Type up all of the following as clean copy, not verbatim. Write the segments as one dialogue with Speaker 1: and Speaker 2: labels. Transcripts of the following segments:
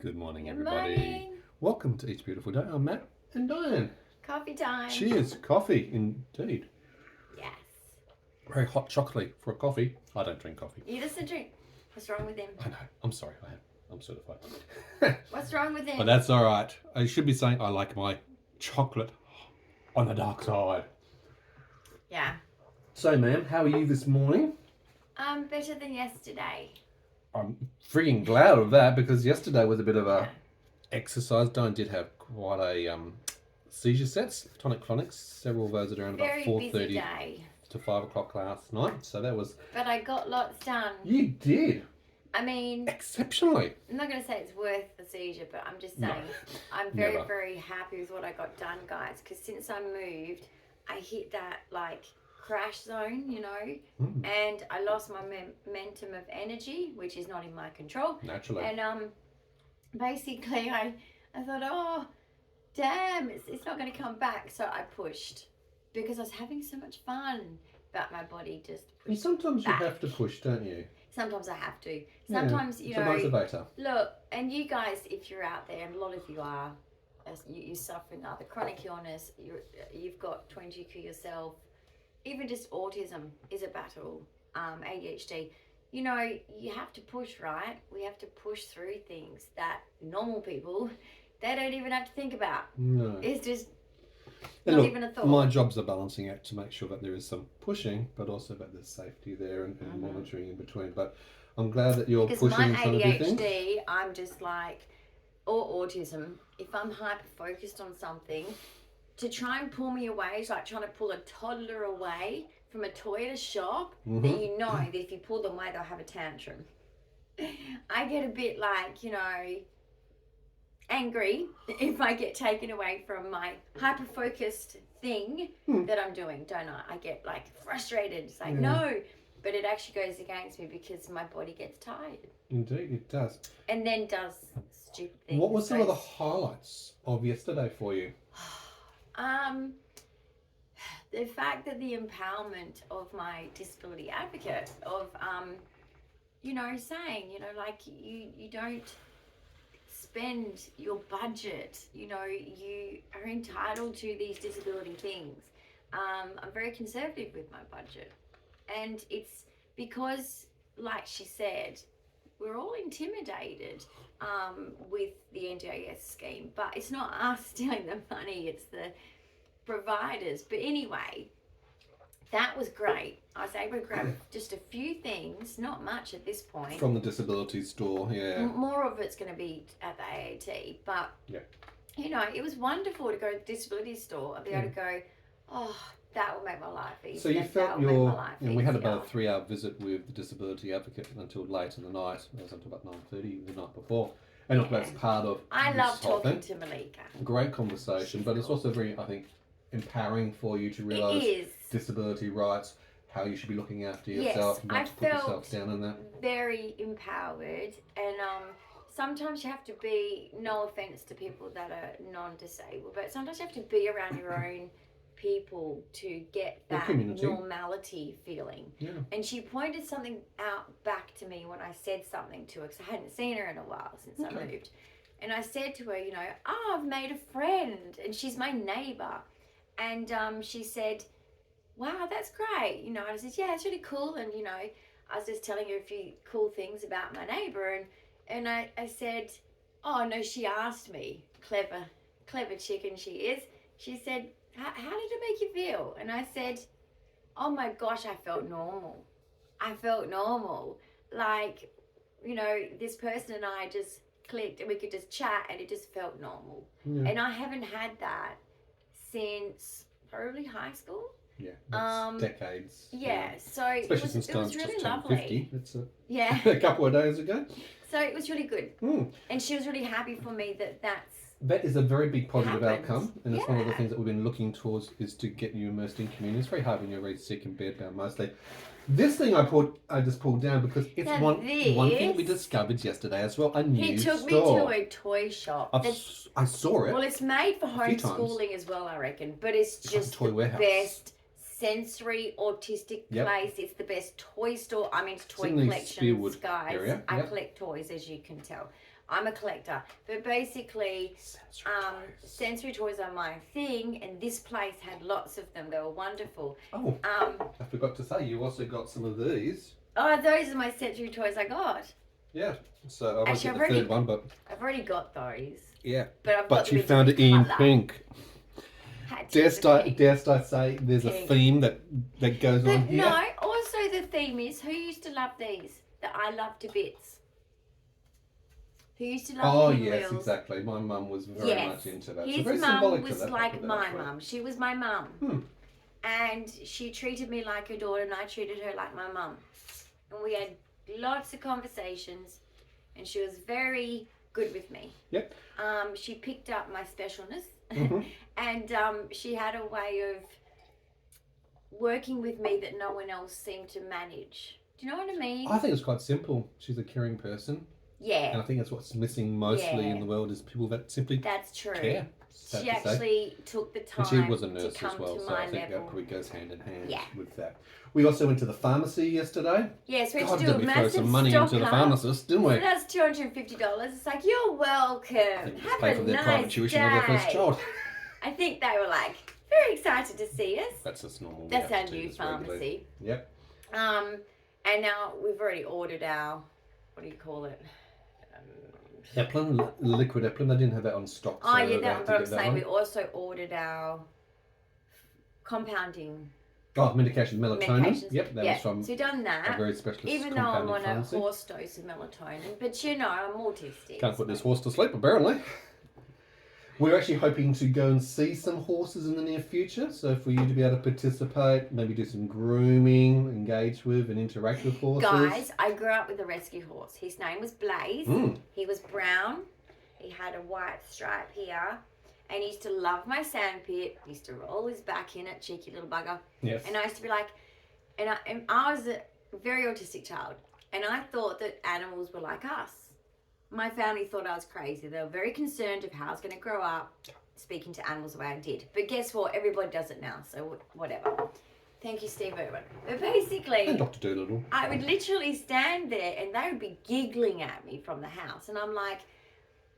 Speaker 1: Good morning,
Speaker 2: Good
Speaker 1: everybody.
Speaker 2: morning.
Speaker 1: Welcome to Each Beautiful Day. I'm Matt and Dyan.
Speaker 2: Coffee time.
Speaker 1: Cheers. Coffee, indeed.
Speaker 2: Yes.
Speaker 1: Very hot chocolate for a coffee. I don't drink coffee.
Speaker 2: He doesn't drink. What's wrong with him?
Speaker 1: I know. I'm sorry. I'm certified.
Speaker 2: What's wrong with him?
Speaker 1: But that's all right. I should be saying I like my chocolate on the dark side.
Speaker 2: Yeah.
Speaker 1: So, ma'am, how are you this morning?
Speaker 2: Better than yesterday.
Speaker 1: I'm freaking glad of that because yesterday was a bit of a exercise. Dyan did have quite a seizure sets, tonic-clonics, several of those at around
Speaker 2: Very
Speaker 1: about
Speaker 2: busy
Speaker 1: 4:30
Speaker 2: day.
Speaker 1: to 5 o'clock last night. So that was...
Speaker 2: But I got lots done.
Speaker 1: You did.
Speaker 2: I mean,
Speaker 1: Exceptionally.
Speaker 2: I'm not going to say it's worth the seizure, but I'm just saying I'm very, very happy with what I got done, guys. Because since I moved, I hit that like crash zone, you know, and I lost my momentum of energy, which is not in my control.
Speaker 1: Naturally.
Speaker 2: And basically I thought, oh, damn, it's not going to come back. So I pushed because I was having so much fun, but my body just pushed.
Speaker 1: And sometimes
Speaker 2: back.
Speaker 1: you have to push, don't you?
Speaker 2: Sometimes I have to. Sometimes,
Speaker 1: yeah,
Speaker 2: you
Speaker 1: it's
Speaker 2: know,
Speaker 1: a motivator.
Speaker 2: look, and you guys, if you're out there, and a lot of you are, you're suffering either chronic illness, you've got 20Q yourself, even just autism is a battle, ADHD. You know, you have to push, right? We have to push through things that normal people, they don't even have to think about.
Speaker 1: No.
Speaker 2: It's just
Speaker 1: And
Speaker 2: not
Speaker 1: look,
Speaker 2: even a thought.
Speaker 1: my job's a balancing act to make sure that there is some pushing, but also that there's safety there and monitoring in between. But I'm glad that you're
Speaker 2: because
Speaker 1: pushing
Speaker 2: my
Speaker 1: some of your things.
Speaker 2: ADHD, I'm just like, or autism, if I'm hyper focused on something, to try and pull me away is like trying to pull a toddler away from a toy at a shop that you know that if you pull them away, they'll have a tantrum. I get a bit like, you know, angry if I get taken away from my hyper focused thing that I'm doing, don't I? I get like frustrated. It's like, no, but it actually goes against me because my body gets tired.
Speaker 1: Indeed, it does.
Speaker 2: And then does stupid things.
Speaker 1: What were some of the highlights of yesterday for you?
Speaker 2: The fact that the empowerment of my disability advocate of, you know, saying, you know, like you don't spend your budget, you know, you are entitled to these disability things. I'm very conservative with my budget, and it's because, like she said, we're all intimidated with the NDIS scheme, but it's not us stealing the money, it's the providers. But anyway, that was great. I was able to grab just a few things, not much at this point.
Speaker 1: From the disability store, yeah.
Speaker 2: More of it's going to be at the AAT, but you know, it was wonderful to go to the disability store and be able to go, oh, that will make my life easier.
Speaker 1: So you felt we had about a 3-hour visit with the disability advocate until late in the night. It was until about 9:30 the night before. And look, that's part of
Speaker 2: I love talking to Malika.
Speaker 1: Great conversation, but it's also very, I think, empowering for you to realise disability rights, how you should be looking after yourself, not to put yourself down in that.
Speaker 2: Very empowered, and sometimes you have to be, no offence to people that are non-disabled, but sometimes you have to be around your own people to get that normality feeling. And she pointed something out back to me when I said something to her, because I hadn't seen her in a while since I moved. And I said to her, you know, oh, I've made a friend, and she's my neighbour. And she said, wow, that's great. You know, and I said, yeah, it's really cool. And, you know, I was just telling her a few cool things about my neighbour. And I said, oh, no, she asked me, clever chicken she is. She said, how did it make you feel? And I said, oh my gosh, I felt normal. I felt normal. Like, you know, this person and I just clicked and we could just chat and it just felt normal. And I haven't had that since probably high school.
Speaker 1: That's decades.
Speaker 2: So
Speaker 1: especially since
Speaker 2: it was really lovely.
Speaker 1: 50. It's a couple of days ago.
Speaker 2: So it was really good. And she was really happy for me
Speaker 1: that is a very big positive outcome, and it's one of the things that we've been looking towards is to get you immersed in community. It's very hard when you're very sick and bedbound mostly. This thing I just pulled down because it's one thing we discovered yesterday as well. A new store.
Speaker 2: He took me to a toy shop.
Speaker 1: I saw it.
Speaker 2: Well, it's made for homeschooling as well, I reckon. But it's just the best sensory autistic place. It's the best toy store. I mean, it's toy collections, guys. I collect toys, as you can tell. I'm a collector. But basically, sensory toys are my thing, and this place had lots of them. They were wonderful.
Speaker 1: Oh, I forgot to say, you also got some of these.
Speaker 2: Oh, those are my sensory toys I got.
Speaker 1: Yeah, so I won't get the third one, but...
Speaker 2: I've already got those.
Speaker 1: Yeah,
Speaker 2: but
Speaker 1: you found it in pink. Dare I say there's
Speaker 2: pink.
Speaker 1: A theme that goes on here?
Speaker 2: No, also the theme is, who used to love these? That I love to bits. Who used to love
Speaker 1: yes, exactly. My mum was very much into that.
Speaker 2: His mum was like my mum. She was my mum. And she treated me like her daughter and I treated her like my mum. And we had lots of conversations and she was very good with me.
Speaker 1: Yep.
Speaker 2: She picked up my specialness and she had a way of working with me that no one else seemed to manage. Do you know what I mean?
Speaker 1: I think it's quite simple. She's a caring person.
Speaker 2: Yeah.
Speaker 1: And I think that's what's missing mostly in the world is people that simply care.
Speaker 2: She actually took the time.
Speaker 1: And she was a nurse as well, so I think that probably goes hand in hand with that. We also went to the pharmacy yesterday.
Speaker 2: Yes, we had to do a massive
Speaker 1: throw some money into the pharmacist, didn't we?
Speaker 2: So that's $250. It's like, you're welcome.
Speaker 1: I think
Speaker 2: Have
Speaker 1: pay for their private tuition of their first child.
Speaker 2: I think they were like very excited to see us.
Speaker 1: That's just normal.
Speaker 2: That's our new pharmacy.
Speaker 1: Yep.
Speaker 2: And now we've already ordered our, what do you call it?
Speaker 1: Eplin, liquid Eplin. They didn't have that on stock.
Speaker 2: Oh yeah, that's what I'm saying. We also ordered our compounding.
Speaker 1: Oh, medication, melatonin. Yep, that was from
Speaker 2: so we've done that.
Speaker 1: A very specialist.
Speaker 2: Even though I'm on a horse dose of melatonin, but you know I'm autistic.
Speaker 1: Can't put this horse to sleep apparently. We're actually hoping to go and see some horses in the near future. So for you to be able to participate, maybe do some grooming, engage with and interact with horses.
Speaker 2: Guys, I grew up with a rescue horse. His name was Blaze. He was brown. He had a white stripe here. And he used to love my sandpit. He used to roll his back in it, cheeky little bugger.
Speaker 1: Yes.
Speaker 2: And I used to be like, and I was a very autistic child. And I thought that animals were like us. My family thought I was crazy. They were very concerned of how I was going to grow up speaking to animals the way I did. But guess what? Everybody does it now, so whatever. Thank you, Steve Irwin. But basically,
Speaker 1: and Dr. Doolittle.
Speaker 2: I would literally stand there and they would be giggling at me from the house. And I'm like,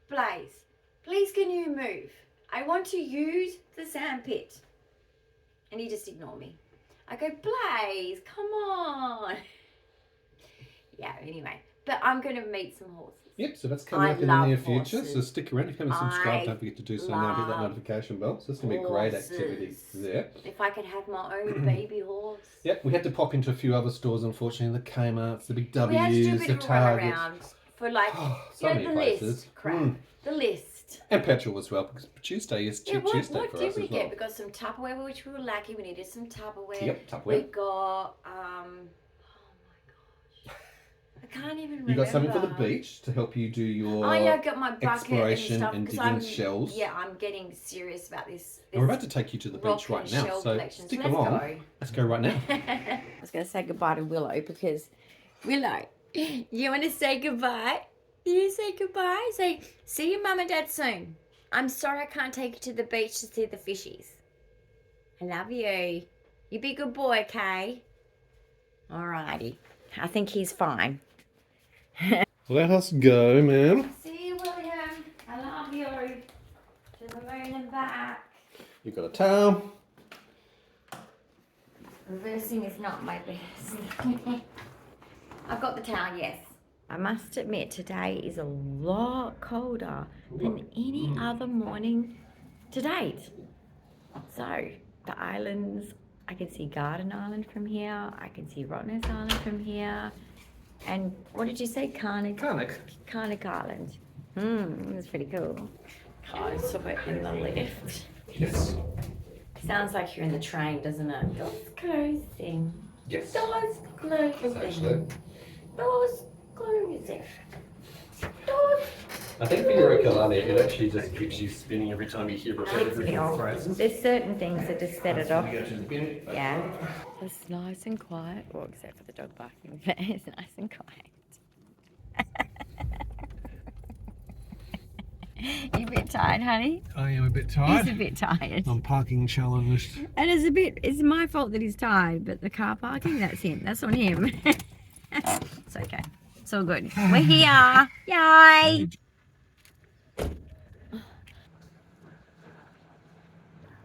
Speaker 2: Blaze, please can you move? I want to use the sandpit. And he just ignored me. I go, Blaze, come on. Yeah, anyway. But I'm going to meet some horses.
Speaker 1: Yep, so that's coming up in the near future. So stick around. If you haven't subscribed, don't forget to do so now. Hit that notification bell. So it's going to be a great activity there.
Speaker 2: If I could have my own baby horse.
Speaker 1: Yep, we had to pop into a few other stores, unfortunately. The Kmart's, the Big W's,
Speaker 2: we had to do a bit
Speaker 1: the
Speaker 2: of a run
Speaker 1: Targets.
Speaker 2: around for like,
Speaker 1: so many
Speaker 2: the
Speaker 1: places.
Speaker 2: list. Crap. The list.
Speaker 1: And petrol as well, because Tuesday is Tuesday for us as well.
Speaker 2: What did we get? We got some Tupperware, which we were lacking. We needed some Tupperware.
Speaker 1: Yep, Tupperware.
Speaker 2: We got, I can't even remember.
Speaker 1: You got something for the beach to help you do your
Speaker 2: I got my bucket
Speaker 1: exploration
Speaker 2: and
Speaker 1: digging shells.
Speaker 2: Yeah, I'm getting serious about this.
Speaker 1: And we're about to take you to the beach right now, so stick along. Let's go right now.
Speaker 2: I was going to say goodbye to Willow because, Willow, you want to say goodbye? You say goodbye? Say, see your mum and dad soon. I'm sorry I can't take you to the beach to see the fishies. I love you. You be a good boy, okay? Alrighty. I think he's fine.
Speaker 1: Let us go, ma'am.
Speaker 2: See you, William. I love you. To the moon and back.
Speaker 1: You got a towel.
Speaker 2: Reversing is not my best. I've got the towel, yes. I must admit, today is a lot colder than any other morning to date. So, the islands, I can see Garden Island from here. I can see Rottnest Island from here. And what did you say? Carnick Island. That's pretty cool. Close of it in the lift.
Speaker 1: Yes.
Speaker 2: Sounds like you're in the train, doesn't it? Doors closing.
Speaker 1: Yes.
Speaker 2: Doors closing.
Speaker 1: Actually.
Speaker 2: Doors closing. Doors.
Speaker 1: I think for your ukulele, it actually just keeps you spinning every time you hear repetitive phrases.
Speaker 2: There's certain things that just set it off. Yeah. It's nice and quiet. Well, except for the dog barking, but it's nice and quiet. You a bit tired, honey?
Speaker 1: I am a bit tired.
Speaker 2: He's a bit tired.
Speaker 1: I'm parking challenged.
Speaker 2: And it's my fault that he's tired, but the car parking, that's him. That's on him. It's okay. It's all good. We're here. Yay!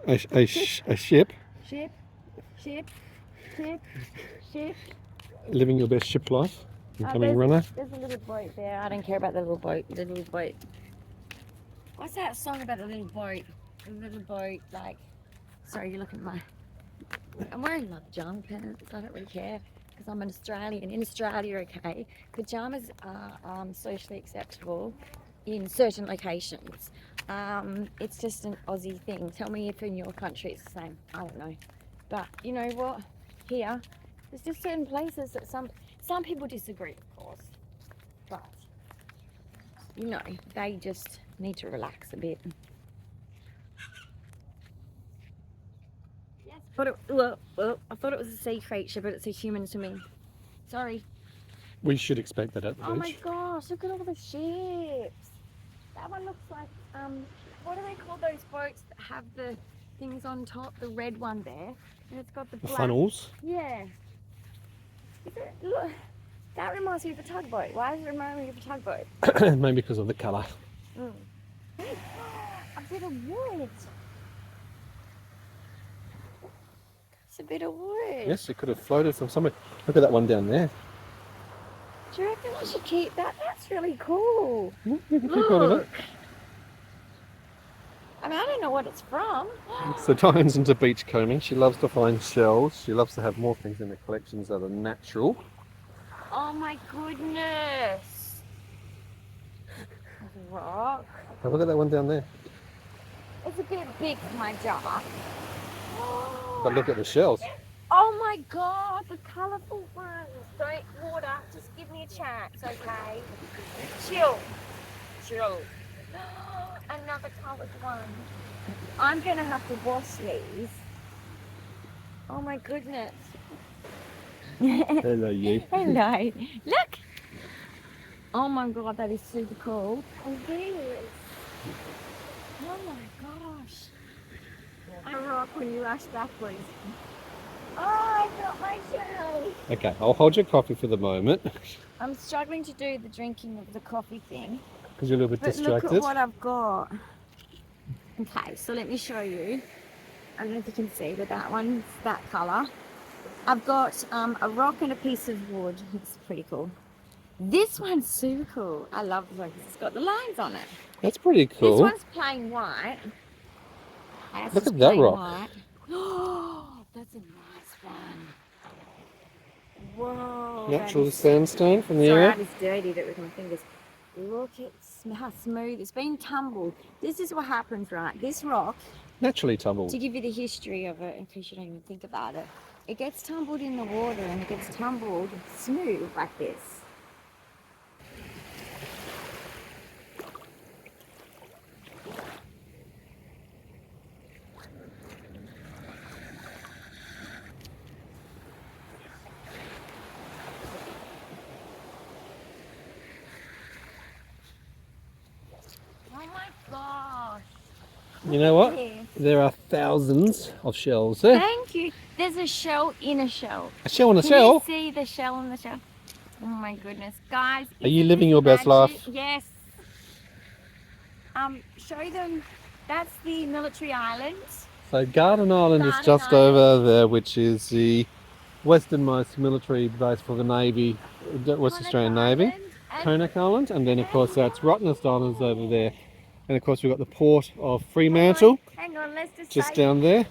Speaker 1: A ship.
Speaker 2: Ship.
Speaker 1: Living your best ship life. Incoming runner.
Speaker 2: There's a little boat there. I don't care about the little boat. The little boat. What's that song about the little boat? The little boat, like. Sorry, you're looking at my. I'm wearing my pajama pants. I don't really care because I'm an Australian. In Australia, okay, pajamas are socially acceptable in certain locations. It's just an Aussie thing. Tell me if in your country it's the same. I don't know. But you know what? Here, there's just certain places that some people disagree, of course. But you know, they just need to relax a bit. Yes. I thought it was a sea creature, but it's a human to me. Sorry.
Speaker 1: We should expect that at the beach.
Speaker 2: Oh my gosh! Look at all the ships. That one looks like what do they call those boats that have the things on top? The red one there, and it's got the black.
Speaker 1: Funnels.
Speaker 2: Yeah. Look, that reminds me of a tugboat. Why does it remind me of a tugboat?
Speaker 1: Maybe because of the colour.
Speaker 2: A bit of wood. It's a bit of wood.
Speaker 1: Yes, it could have floated from somewhere. Look at that one down there.
Speaker 2: Do you reckon we should keep that? That's really cool.
Speaker 1: You can keep hold of it.
Speaker 2: I mean, I don't know what it's from.
Speaker 1: So Dyan's into beach combing. She loves to find shells. She loves to have more things in the collections that are natural.
Speaker 2: Oh my goodness. There's a rock.
Speaker 1: Have a look at that one down there.
Speaker 2: It's a bit big for my jar.
Speaker 1: But look at the shells.
Speaker 2: Oh my god, the colourful ones. Don't water, just give me a chance, okay? Chill. Another coloured one. I'm gonna have to wash these. Oh my goodness.
Speaker 1: Hello, you.
Speaker 2: Hello. Look. Oh my god, that is super cool. And these. Oh my gosh. I rock when you rush backwards. Oh, I got my shell.
Speaker 1: Okay, I'll hold your coffee for the moment.
Speaker 2: I'm struggling to do the drinking of the coffee thing.
Speaker 1: Because you're a little bit distracted.
Speaker 2: Look at what I've got. Okay, so let me show you. I don't know if you can see, but that one's that colour. I've got a rock and a piece of wood. It's pretty cool. This one's super cool. I love this one because it's got the lines on it.
Speaker 1: That's pretty cool.
Speaker 2: This one's plain white.
Speaker 1: Look at that rock.
Speaker 2: Oh, that's a nice one. Whoa.
Speaker 1: Natural sandstone from the
Speaker 2: Sorry,
Speaker 1: area.
Speaker 2: I just dirtied it with my fingers. Look at how smooth. It's been tumbled. This is what happens, right? This rock,
Speaker 1: Naturally tumbled.
Speaker 2: to give you the history of it, in case you don't even think about it, it gets tumbled in the water and it gets tumbled smooth like this.
Speaker 1: You know what?
Speaker 2: Yes.
Speaker 1: There are thousands of shells there.
Speaker 2: Thank you. There's a shell in a shell.
Speaker 1: A shell in a
Speaker 2: Can
Speaker 1: shell?
Speaker 2: you see the shell in the shell? Oh my goodness, guys!
Speaker 1: Are you living your best life?
Speaker 2: Yes. Show them. That's the military island.
Speaker 1: So Garden Island is just over there, which is the westernmost military base for the Navy, West Australian Navy. Konak Island, and then of course that's Rottnest Islands over there. And of course we've got the port of Fremantle,
Speaker 2: hang on, let's
Speaker 1: just down there.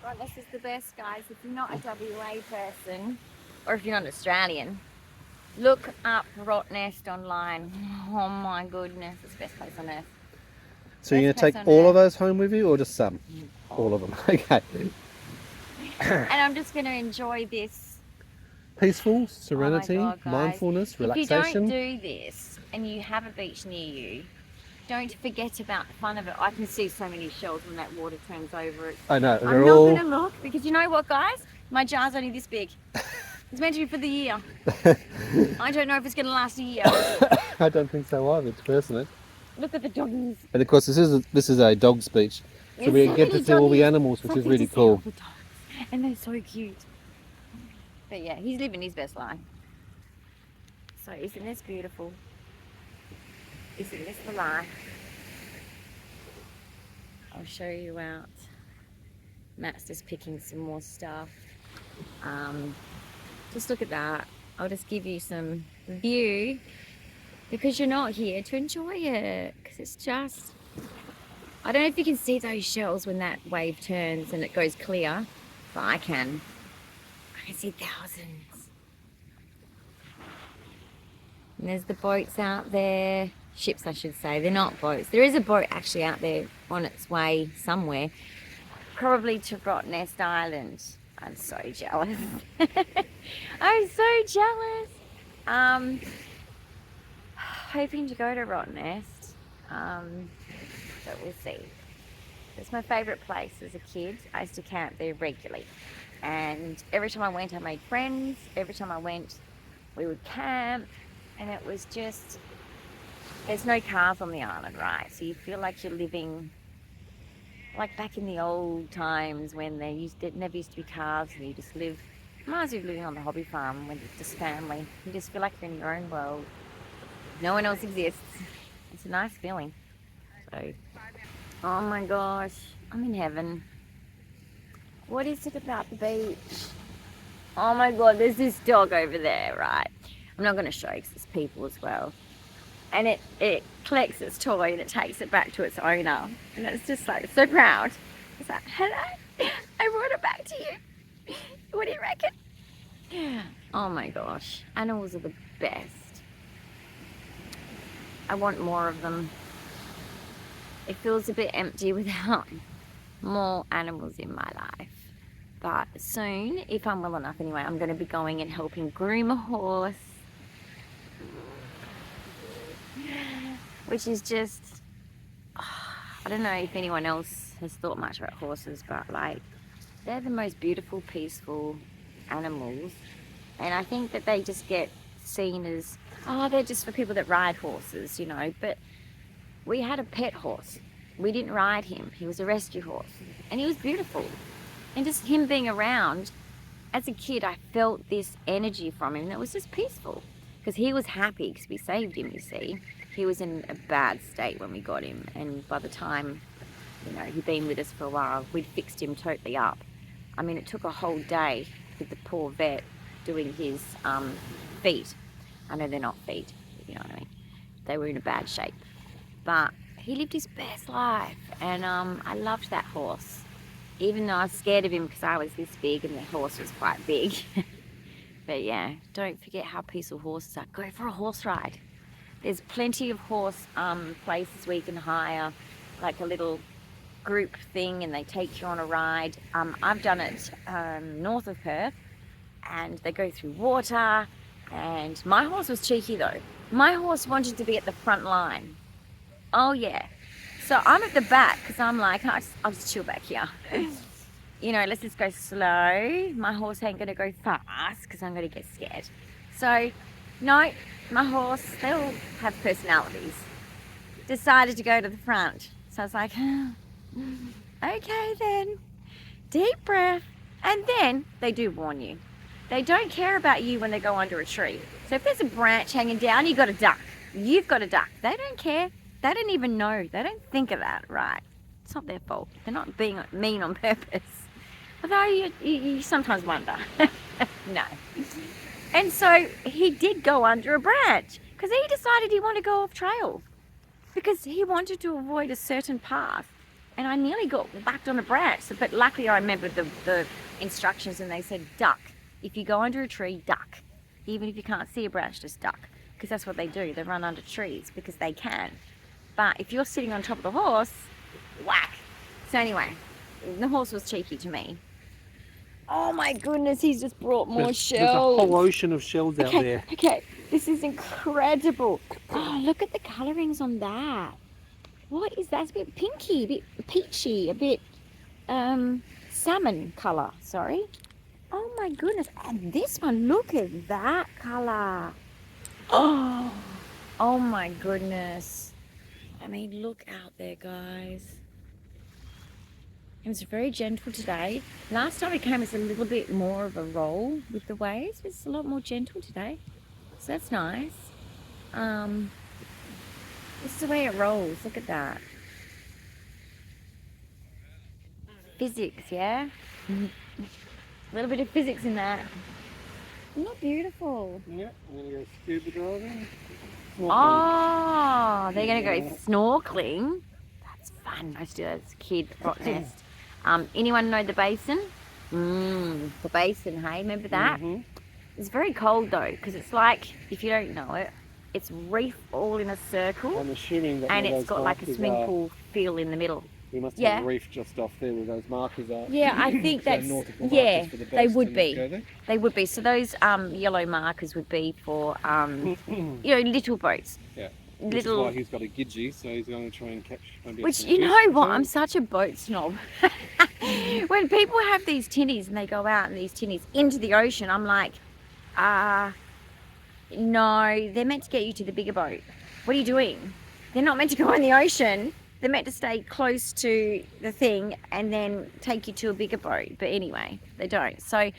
Speaker 2: Right, this is the best, guys. If you're not a WA person, or if you're not Australian, look up Rottnest online. Oh my goodness, it's the best place on earth.
Speaker 1: So you're going to take all of those home with you, or just some? All of them, okay.
Speaker 2: And I'm just going to enjoy this.
Speaker 1: Peaceful, serenity,
Speaker 2: God, guys.
Speaker 1: mindfulness, relaxation.
Speaker 2: If you don't do this, and you have a beach near you, don't forget about the fun of it. I can see so many shells when that water turns over.
Speaker 1: I know,
Speaker 2: I'm not going to look, because you know what, guys? My jar's only this big. It's meant to be for the year. I don't know if it's going to last a year.
Speaker 1: I don't think so either, personally.
Speaker 2: Look at the doggies.
Speaker 1: And of course this is a dog's beach. So we get to see all the animals, which is really cool.
Speaker 2: And they're so cute. But yeah, he's living his best life. So isn't this beautiful? Isn't this the life? I'll show you out. Matt's just picking some more stuff. Just look at that. I'll just give you some view because you're not here to enjoy it, because it's just, I don't know if you can see those shells when that wave turns and it goes clear, but I can see thousands. And there's the boats out there, ships I should say, they're not boats. There is a boat actually out there on its way somewhere, probably to Rottnest Island. I'm so jealous. I'm so jealous. Hoping to go to Rottnest, but we'll see. It's my favourite place as a kid. I used to camp there regularly, and every time I went I made friends. Every time I went we would camp, and it was just, there's no cars on the island, right? So you feel like you're living like back in the old times when there never used to be cars, and you just live, might as well be living on the hobby farm when it's just family. You just feel like you're in your own world. No one else exists. It's a nice feeling. So, oh my gosh, I'm in heaven. What is it about the beach? Oh my god, there's this dog over there, right? I'm not going to show you because it's people as well. And it collects its toy and it takes it back to its owner. And it's just like so proud. It's like, hello, I brought it back to you. What do you reckon? Oh my gosh, animals are the best. I want more of them. It feels a bit empty without more animals in my life. But soon, if I'm well enough anyway, I'm going to be going and helping groom a horse. Which is just, I don't know if anyone else has thought much about horses, but like, they're the most beautiful, peaceful animals. And I think that they just get seen as, oh, they're just for people that ride horses, you know. But we had a pet horse. We didn't ride him. He was a rescue horse. And he was beautiful. And just him being around, as a kid, I felt this energy from him. And it was just peaceful. Because he was happy because we saved him, you see. He was in a bad state when we got him. And by the time, you know, he'd been with us for a while, we'd fixed him totally up. I mean, it took a whole day with the poor vet doing his feet. I know they're not feet, you know what I mean. They were in a bad shape. But he lived his best life. And I loved that horse. Even though I was scared of him because I was this big and the horse was quite big. But yeah, don't forget how peaceful horses are. Go for a horse ride. There's plenty of horse places where you can hire like a little group thing and they take you on a ride. I've done it north of Perth, and they go through water, and my horse was cheeky though. My horse wanted to be at the front line. Oh yeah. So I'm at the back because I'm like, I'll just chill back here. You know, let's just go slow. My horse ain't going to go fast because I'm going to get scared. So, no, my horse, they all have personalities. Decided to go to the front. So I was like, okay then. Deep breath. And then they do warn you. They don't care about you when they go under a tree. So if there's a branch hanging down, you've got to duck. You've got to duck. They don't care. They don't even know. They don't think of that, right? It's not their fault. They're not being mean on purpose. Although you sometimes wonder. No. And so he did go under a branch because he decided he wanted to go off trail because he wanted to avoid a certain path. And I nearly got whacked on a branch. But luckily I remembered the instructions, and they said duck. If you go under a tree, duck. Even if you can't see a branch, just duck. Because that's what they do. They run under trees because they can. But if you're sitting on top of the horse, whack. So anyway, the horse was cheeky to me. Oh my goodness, he's just brought more shells.
Speaker 1: There's a whole ocean of shells out there.
Speaker 2: Okay, this is incredible. Oh, look at the colorings on that. What is that? It's a bit pinky, a bit peachy, a bit salmon color, sorry. Oh my goodness, and this one, look at that color. Oh my goodness. I mean, look out there, guys. It was very gentle today. Last time it came, it's a little bit more of a roll with the waves. It's a lot more gentle today. So that's nice. This is the way it rolls. Look at that. physics, yeah? A little bit of physics in that. Isn't that beautiful?
Speaker 1: Yeah, I'm going to go scuba diving.
Speaker 2: Oh, they're going to go snorkeling. That's fun. I used to do that as a kid, rock nest. Anyone know the basin? The basin, hey? Remember that? It's very cold though, because it's like, if you don't know it, it's reef all in a circle.
Speaker 3: I'm assuming that
Speaker 2: and it's got like a swimming pool feel in the middle.
Speaker 3: We must have a reef just off there where those markers are.
Speaker 2: Yeah, I think that's, yeah, they would be. They would be. So those yellow markers would be for, you know, little boats.
Speaker 3: Yeah.
Speaker 2: Little.
Speaker 3: Which is why he's got a gidgee, so he's going to try and catch maybe.
Speaker 2: Which, you know what, I'm such a boat snob. When people have these tinnies and they go out in these tinnies into the ocean, I'm like, no, they're meant to get you to the bigger boat. What are you doing? They're not meant to go in the ocean. They're meant to stay close to the thing and then take you to a bigger boat. But anyway, they don't. So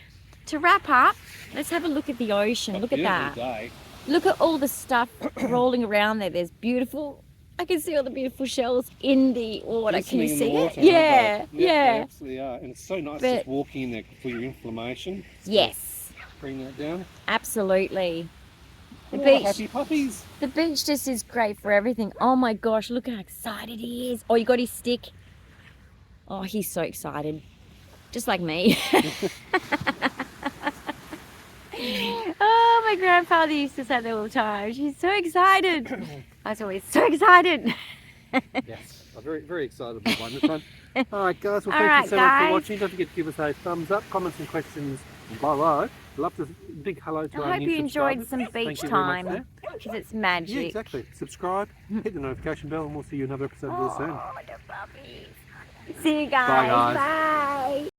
Speaker 2: to wrap up, let's have a look at the ocean. Look at that.
Speaker 3: Day.
Speaker 2: Look at all the stuff rolling around there. There's beautiful, I can see all the beautiful shells in the water. Can you see it? Yeah, yeah.
Speaker 3: They absolutely are. And it's so nice just walking in there for your inflammation.
Speaker 2: Yes.
Speaker 3: Bring that down.
Speaker 2: Absolutely. The
Speaker 3: Oh,
Speaker 2: beach,
Speaker 3: happy puppies.
Speaker 2: the beach just is great for everything. Oh my gosh, look how excited he is. Oh, you got his stick. Oh, he's so excited. Just like me. Oh, my grandfather used to say that all the time. She's so excited. I was always so excited.
Speaker 3: Yes, I'm very, very excited about this one. All right, guys. Well,
Speaker 2: All
Speaker 3: thank
Speaker 2: right,
Speaker 3: you so much for
Speaker 2: guys.
Speaker 3: watching. Don't forget to give us a thumbs up, comments and questions below. Love to big hello to
Speaker 2: I
Speaker 3: our
Speaker 2: hope
Speaker 3: new
Speaker 2: you enjoyed
Speaker 3: subscribers.
Speaker 2: some
Speaker 3: Thank
Speaker 2: beach
Speaker 3: you very much
Speaker 2: time
Speaker 3: there.
Speaker 2: because it's magic.
Speaker 3: Yeah, exactly. Subscribe, hit the notification bell, and we'll see you in another episode real soon.
Speaker 2: Oh, the puppies. See you guys.
Speaker 3: Bye, guys.
Speaker 2: Bye.